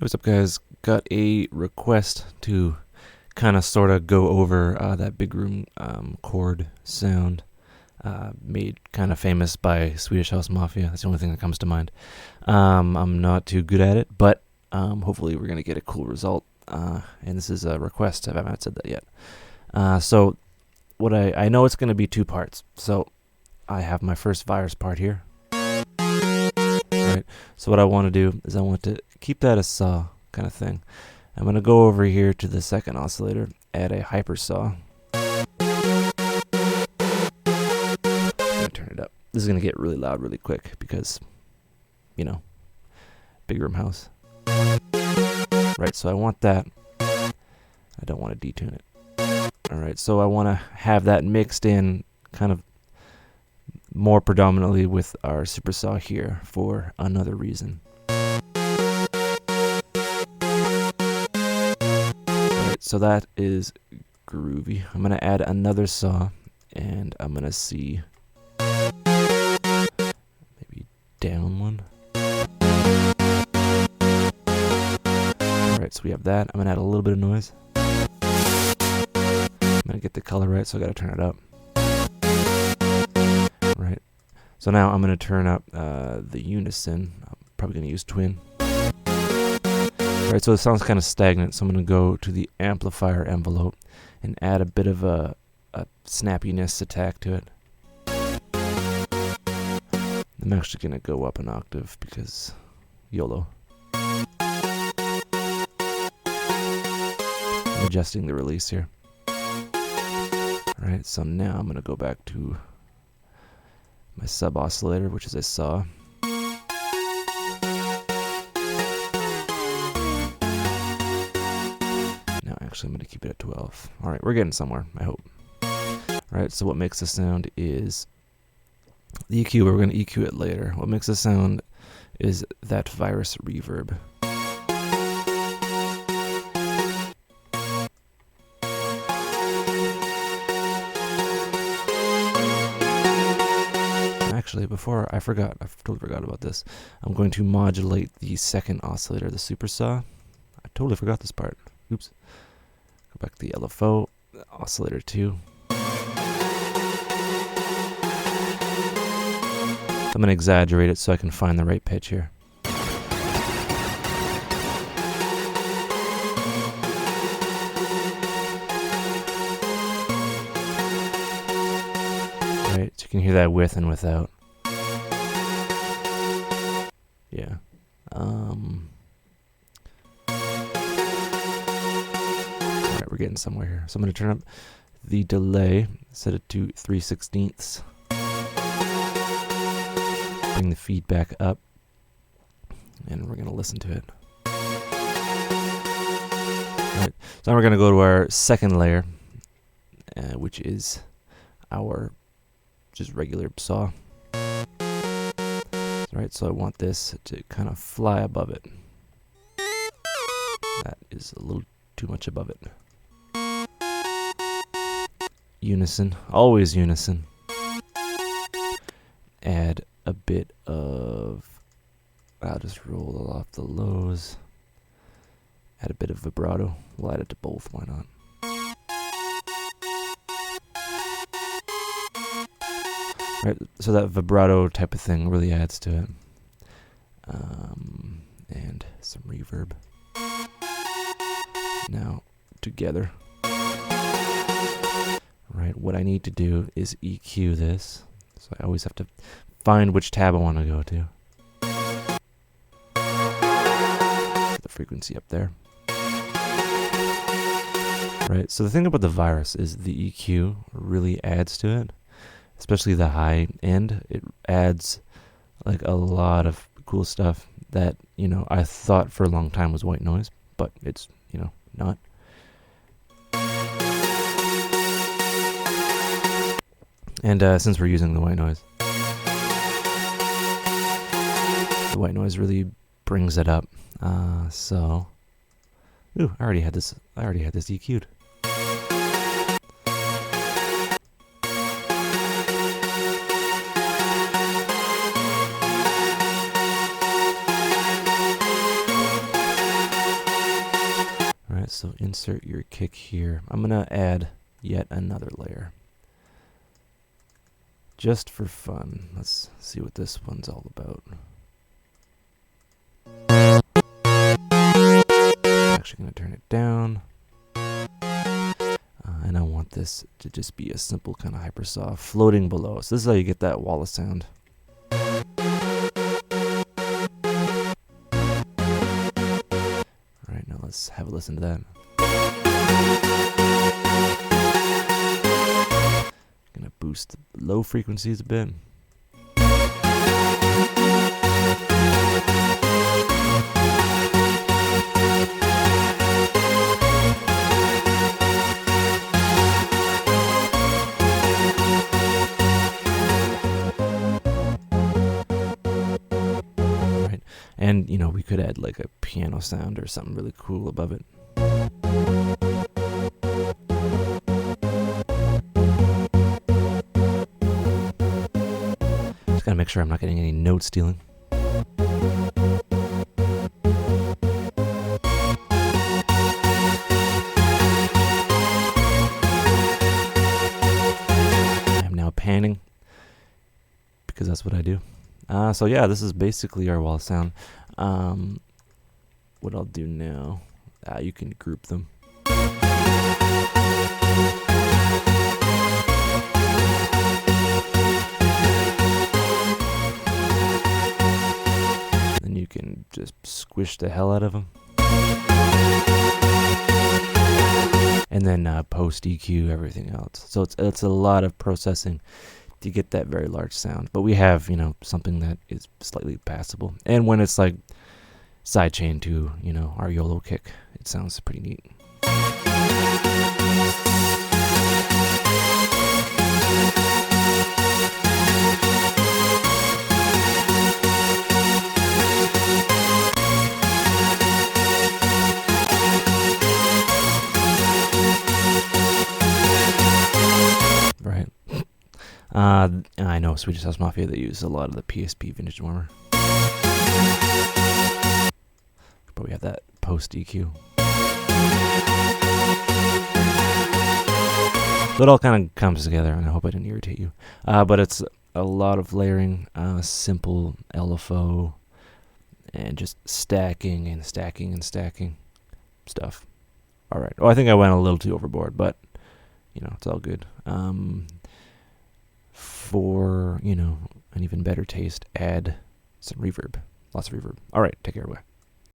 What's up, guys? Got a request to kind of sort of go over that big room chord sound made kind of famous by Swedish House Mafia. That's the only thing that comes to mind. I'm not too good at it, but hopefully we're going to get a cool result. And this is a request. I haven't said that yet. So what I know it's going to be two parts. So I have my first virus part here. Right. So what I want to do is I want to keep that a saw kind of thing. I'm going to go over here to the second oscillator, add a hyper saw. I'm going to turn it up. This is going to get really loud really quick because, you know, big room house. Right, so I want that. I don't want to detune it. Alright, so I want to have that mixed in kind of more predominantly with our super saw here for another reason. Alright, so that is groovy. I'm going to add another saw and I'm going to see maybe down one. Alright, so we have that. I'm going to add a little bit of noise. I'm going to get the color right, so I got to turn it up. Right. So now I'm going to turn up the unison. I'm probably going to use twin. Right, so it sounds kind of stagnant, so I'm going to go to the amplifier envelope and add a bit of a snappiness attack to it. I'm actually going to go up an octave because YOLO. I'm adjusting the release here. Alright, so now I'm going to go back to my sub oscillator, which is a saw. Now actually I'm going to keep it at 12. Alright, we're getting somewhere, I hope. Alright, so what makes the sound is the EQ, but we're going to EQ it later. What makes the sound is that virus reverb. Actually, before I totally forgot about this. I'm going to modulate the second oscillator, the super saw. I totally forgot this part. Oops. Go back to the LFO, oscillator 2. I'm going to exaggerate it so I can find the right pitch here. Right, so you can hear that with and without. Yeah. Alright, we're getting somewhere here. So I'm going to turn up the delay, set it to 3/16. Bring the feedback up, and we're going to listen to it. Alright, so now we're going to go to our second layer, which is our just regular saw. Right, so I want this to kind of fly above it. That is a little too much above it. Unison, always unison. Add a bit of, I'll just roll off the lows. Add a bit of vibrato. We'll add it to both, why not? Right, so that vibrato type of thing really adds to it. And some reverb. Now, together. Right, what I need to do is EQ this. So I always have to find which tab I want to go to. Put the frequency up there. Right, so the thing about the virus is the EQ really adds to it. Especially the high end, it adds like a lot of cool stuff that, you know, I thought for a long time was white noise, but it's, you know, not. And since we're using the white noise really brings it up. So, ooh, I already had this EQ'd. So insert your kick here. I'm going to add yet another layer. Just for fun. Let's see what this one's all about. I'm actually going to turn it down. And I want this to just be a simple kind of hypersoft floating below. So this is how you get that wall of sound. Alright, now let's have a listen to that. Gonna boost the low frequencies a bit. And, you know, we could add like a piano sound or something really cool above it. Just gotta make sure I'm not getting any note stealing. I'm now panning because that's what I do. So yeah, this is basically our wall sound. What I'll do now, you can group them. Then you can just squish the hell out of them. And then post EQ everything else. So it's a lot of processing to get that very large sound. But we have, you know, something that is slightly passable. And when it's like sidechain to, you know, our YOLO kick, it sounds pretty neat. Right. I know Swedish House Mafia, they use a lot of the PSP vintage warmer. But we have that post EQ. So it all kind of comes together, and I hope I didn't irritate you. But it's a lot of layering, simple LFO, and just stacking and stacking and stacking stuff. All right. Oh, I think I went a little too overboard, but you know, it's all good. For, you know, an even better taste, add some reverb. Lots of reverb. All right, take care, bye.